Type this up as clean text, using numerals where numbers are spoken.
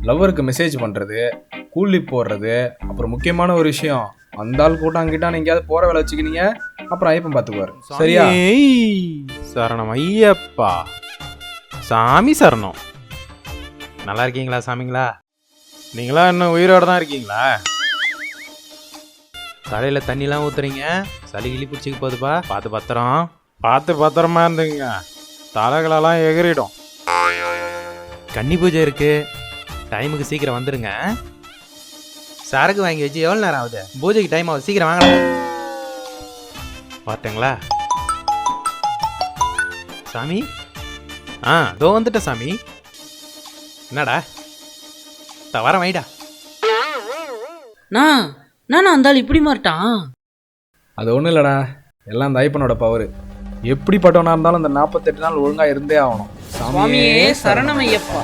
லவ்வருக்கு message பண்ணுறது, கூலி போடுறது, அப்புறம் முக்கியமான ஒரு விஷயம், அந்த ஆள் கூட்டாங்கிட்டான் எங்கேயாவது போகிற வேலை வச்சுக்கினீங்க, அப்புறம் ஐயப்பன் பார்த்துக்குவார். சரியா? சரணம் ஐயப்பா. சாமி சரணம். நல்லா இருக்கீங்களா சாமிங்களா? நீங்களா இன்னும் உயிரோட தான் இருக்கீங்களா? தலையில் தண்ணிலாம் ஊற்றுறீங்க, சளி கிளி பிடிச்சிக்க போகுதுப்பா. பார்த்து பத்திரமா இருந்துங்க, தலைகளெல்லாம் எகிறிடும். கன்னி பூஜை இருக்கு, டைமுக்கு சீக்கிரம் வந்துடுங்க. சரக்கு வாங்கி வச்சு எவ்வளோ நேரம் ஆகுது? பூஜைக்கு டைம் ஆகுது, சீக்கிரம் வாங்க. பார்த்தீங்களா சாமி? தோ வந்துட்ட சாமி. என்னடா வர வைடா. நான் அந்த ஆள் இப்படி மாட்டான். அது ஒன்றும் இல்லைடா, எல்லாம் அந்த ஐயப்பனோட பவர். எப்படிப்பட்டவனா இருந்தாலும் இந்த 48 நாள் ஒழுங்காக இருந்தே ஆகணும். சுவாமியே சரணம் ஐயப்பா.